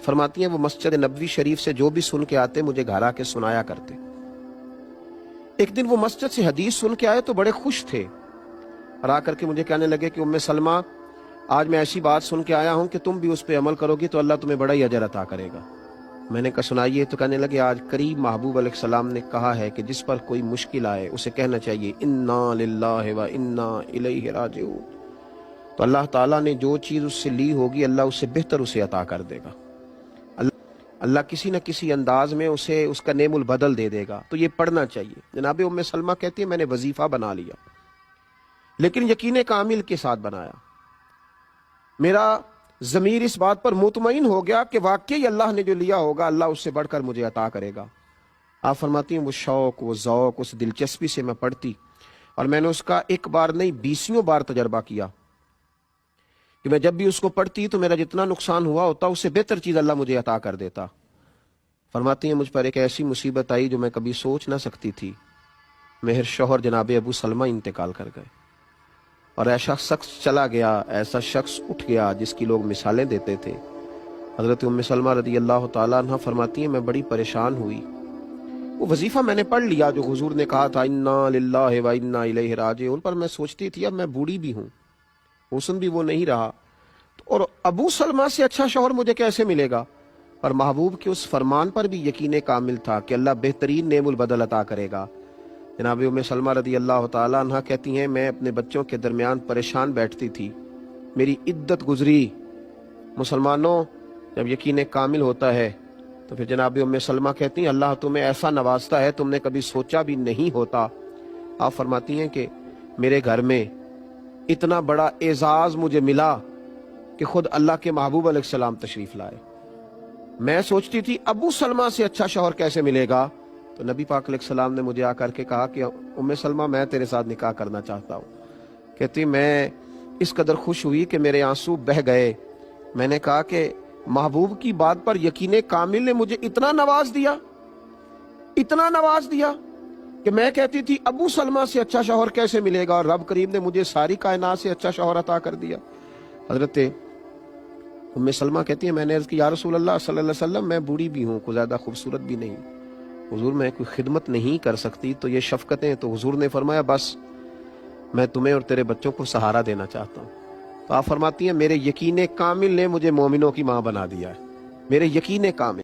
فرماتی ہیں وہ مسجد نبوی شریف سے جو بھی سن کے آتے مجھے گھر آ کے سنایا کرتے۔ ایک دن وہ مسجد سے حدیث سن کے آئے تو بڑے خوش تھے اور آ کر کے مجھے کہنے لگے کہ ام سلمہ آج میں ایسی بات سن کے آیا ہوں کہ تم بھی اس پہ عمل کرو گی تو اللہ تمہیں بڑا ہی اجر عطا کرے گا۔ میں نے کہا سنائیے، تو کہنے لگے آج قریب محبوب علیہ السلام نے کہا ہے کہ جس پر کوئی مشکل آئے اسے کہنا چاہیے انا للہ و انا الیہ راجعون، تو اللہ تعالیٰ نے جو چیز اس سے لی ہوگی اللہ اس سے بہتر اسے عطا کر دے گا، اللہ کسی نہ کسی انداز میں اسے اس کا نعم البدل دے دے گا، تو یہ پڑھنا چاہیے۔ جناب ام سلمہ کہتی ہے میں نے وظیفہ بنا لیا، لیکن یقین کامل کے ساتھ بنایا۔ میرا ضمیر اس بات پر مطمئن ہو گیا کہ واقعی اللہ نے جو لیا ہوگا اللہ اس سے بڑھ کر مجھے عطا کرے گا۔ آپ فرماتی ہیں وہ شوق، وہ ذوق، اس دلچسپی سے میں پڑھتی اور میں نے اس کا ایک بار نہیں 20 بار تجربہ کیا کہ میں جب بھی اس کو پڑھتی تو میرا جتنا نقصان ہوا ہوتا اس سے بہتر چیز اللہ مجھے عطا کر دیتا۔ فرماتی ہیں مجھ پر ایک ایسی مصیبت آئی جو میں کبھی سوچ نہ سکتی تھی، میرے شوہر جناب ابو سلمہ انتقال کر گئے اور ایسا شخص چلا گیا، ایسا شخص اٹھ گیا جس کی لوگ مثالیں دیتے تھے۔ حضرت ام سلمہ رضی اللہ تعالیٰ عنہ فرماتی ہیں میں بڑی پریشان ہوئی۔ وہ وظیفہ میں نے پڑھ لیا جو حضور نے کہا تھا انا للہ و انا الیہ راجعون، پر میں سوچتی تھی اب میں بوڑھی بھی ہوں، حسن بھی وہ نہیں رہا، اور ابو سلمہ سے اچھا شوہر مجھے کیسے ملے گا؟ اور محبوب کے اس فرمان پر بھی یقین کامل تھا کہ اللہ بہترین نعم البدل عطا کرے گا۔ جناب ام سلمہ رضی اللہ تعالیٰ عنہ کہتی ہیں میں اپنے بچوں کے درمیان پریشان بیٹھتی تھی، میری عدت گزری۔ مسلمانوں جب یقین کامل ہوتا ہے تو پھر جناب ام سلمہ کہتی ہیں اللہ تمہیں ایسا نوازتا ہے تم نے کبھی سوچا بھی نہیں ہوتا۔ آپ فرماتی ہیں کہ میرے گھر میں اتنا بڑا اعزاز مجھے ملا کہ خود اللہ کے محبوب علیہ السلام تشریف لائے۔ میں سوچتی تھی ابو سلمہ سے اچھا شوہر کیسے ملے گا، تو نبی پاک علیہ السلام نے مجھے آ کر کے کہا کہ ام سلمہ میں تیرے ساتھ نکاح کرنا چاہتا ہوں۔ کہتی میں اس قدر خوش ہوئی کہ میرے آنسو بہہ گئے۔ میں نے کہا کہ محبوب کی بات پر یقین کامل نے مجھے اتنا نواز دیا کہ میں کہتی تھی ابو سلمہ سے اچھا شوہر کیسے ملے گا، اور رب کریم نے مجھے ساری کائنات سے اچھا شوہر عطا کر دیا۔ حضرت ام سلمہ کہتی ہیں میں نے عرض کی یا رسول اللہ صلی اللہ علیہ وسلم میں بوڑھی بھی ہوں، کوئی زیادہ خوبصورت بھی نہیں، حضور میں کوئی خدمت نہیں کر سکتی، تو یہ شفقتیں، تو حضور نے فرمایا بس میں تمہیں اور تیرے بچوں کو سہارا دینا چاہتا ہوں۔ تو آپ فرماتی ہیں میرے یقین کامل نے مجھے مومنوں کی ماں بنا دیا ہے، میرے یقین کامل